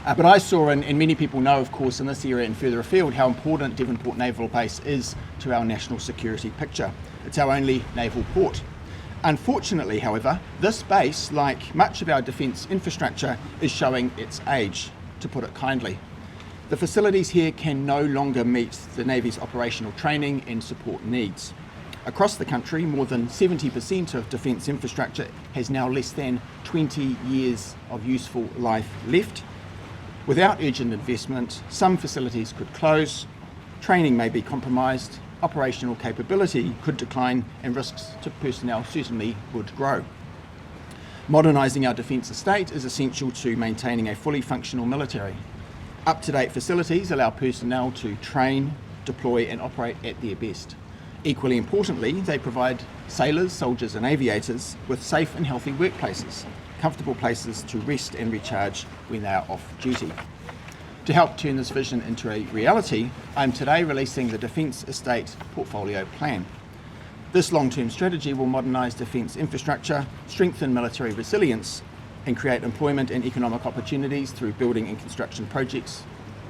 But I saw, and many people know, of course, in this area and further afield, how important Devonport Naval Base is to our national security picture. It's our only naval port. Unfortunately, however, this base, like much of our defence infrastructure, is showing its age, to put it kindly. The facilities here can no longer meet the Navy's operational training and support needs. Across the country, more than 70% of defence infrastructure has now less than 20 years of useful life left. Without urgent investment, some facilities could close, training may be compromised, operational capability could decline, and risks to personnel certainly would grow. Modernising our defence estate is essential to maintaining a fully functional military. Up-to-date facilities allow personnel to train, deploy and operate at their best. Equally importantly, they provide sailors, soldiers and aviators with safe and healthy workplaces, comfortable places to rest and recharge when they are off duty. To help turn this vision into a reality, I am today releasing the Defence Estate Portfolio Plan. This long-term strategy will modernise defence infrastructure, strengthen military resilience and create employment and economic opportunities through building and construction projects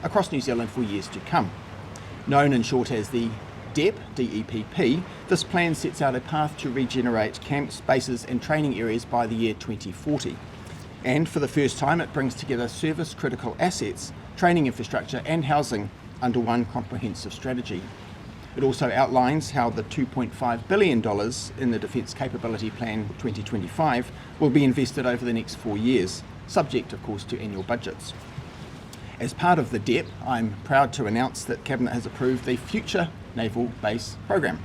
across New Zealand for years to come. Known in short as the DEP, this plan sets out a path to regenerate camps, bases and training areas by the year 2040. And for the first time, it brings together service-critical assets, training infrastructure and housing under one comprehensive strategy. It also outlines how the $2.5 billion in the Defence Capability Plan 2025 will be invested over the next 4 years, subject of course to annual budgets. As part of the DEP, I'm proud to announce that Cabinet has approved the Future Naval Base Programme.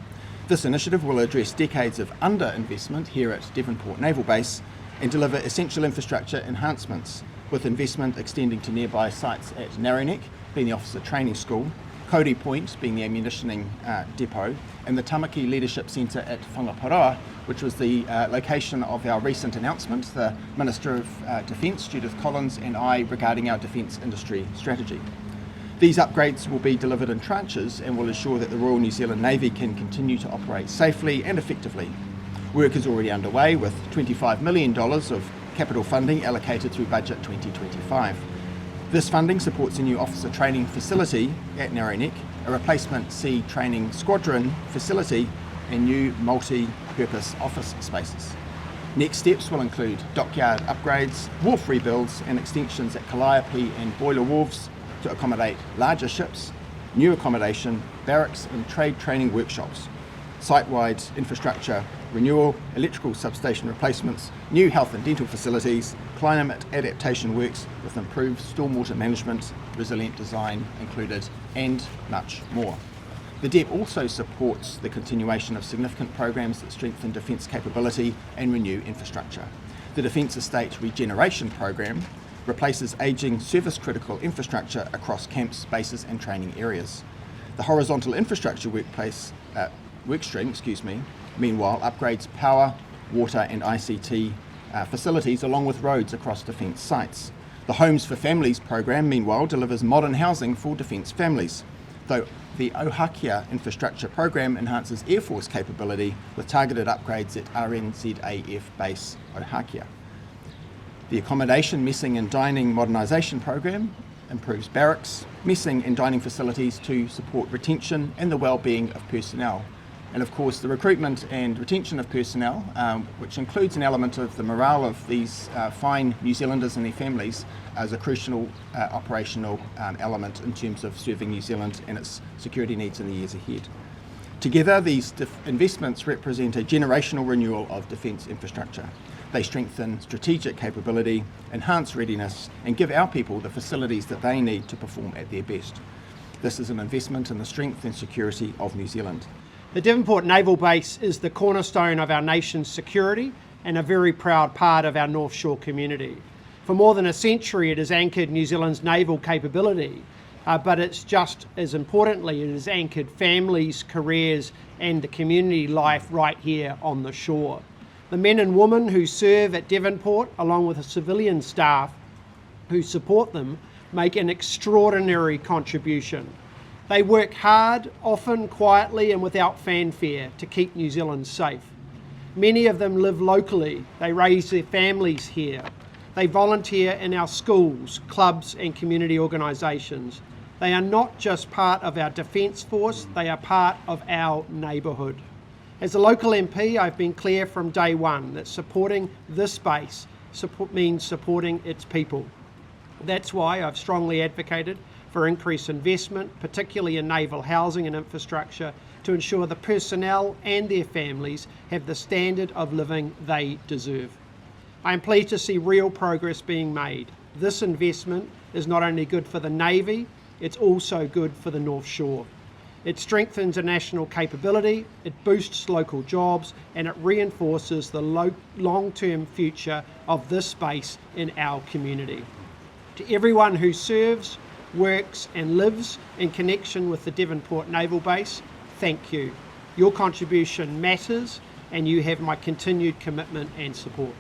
This initiative will address decades of underinvestment here at Devonport Naval Base and deliver essential infrastructure enhancements, with investment extending to nearby sites at Narrowneck, being the Officer Training School, Cody Point, being the ammunitioning depot, and the Tamaki Leadership Centre at Whangaparoa, which was the location of our recent announcement, the Minister of Defence, Judith Collins, and I, regarding our defence industry strategy. These upgrades will be delivered in tranches and will ensure that the Royal New Zealand Navy can continue to operate safely and effectively. Work is already underway with $25 million of capital funding allocated through Budget 2025. This funding supports a new officer training facility at Narrowneck, a replacement sea training squadron facility and new multi-purpose office spaces. Next steps will include dockyard upgrades, wharf rebuilds and extensions at Calliope and Boiler Wharves to accommodate larger ships, new accommodation, barracks and trade training workshops, site-wide infrastructure renewal, electrical substation replacements, new health and dental facilities, climate adaptation works with improved stormwater management, resilient design included, and much more. The DEP also supports the continuation of significant programs that strengthen defence capability and renew infrastructure. The Defence Estate Regeneration Program replaces ageing service-critical infrastructure across camps, bases and training areas. The Horizontal Infrastructure Workstream, meanwhile, upgrades power, water and ICT facilities along with roads across defence sites. The Homes for Families program, meanwhile, delivers modern housing for defence families, though the Ohakia Infrastructure Program enhances Air Force capability with targeted upgrades at RNZAF Base Ohakia. The Accommodation, Messing and Dining Modernisation Program improves barracks, messing and dining facilities to support retention and the well-being of personnel. And of course the recruitment and retention of personnel, which includes an element of the morale of these fine New Zealanders and their families, as a crucial operational element in terms of serving New Zealand and its security needs in the years ahead. Together, these investments represent a generational renewal of defence infrastructure. They strengthen strategic capability, enhance readiness, and give our people the facilities that they need to perform at their best. This is an investment in the strength and security of New Zealand. The Devonport Naval Base is the cornerstone of our nation's security and a very proud part of our North Shore community. For more than a century, it has anchored New Zealand's naval capability, but it's just as importantly, it has anchored families, careers, and the community life right here on the shore. The men and women who serve at Devonport, along with the civilian staff who support them, make an extraordinary contribution. They work hard, often quietly and without fanfare, to keep New Zealand safe. Many of them live locally. They raise their families here. They volunteer in our schools, clubs and community organisations. They are not just part of our Defence Force, they are part of our neighbourhood. As a local MP, I've been clear from day one that supporting this base means supporting its people. That's why I've strongly advocated for increased investment, particularly in naval housing and infrastructure, to ensure the personnel and their families have the standard of living they deserve. I am pleased to see real progress being made. This investment is not only good for the Navy, it's also good for the North Shore. It strengthens a national capability, it boosts local jobs, and it reinforces the long-term future of this base in our community. To everyone who serves, works and lives in connection with the Devonport Naval Base, thank you. Your contribution matters and you have my continued commitment and support.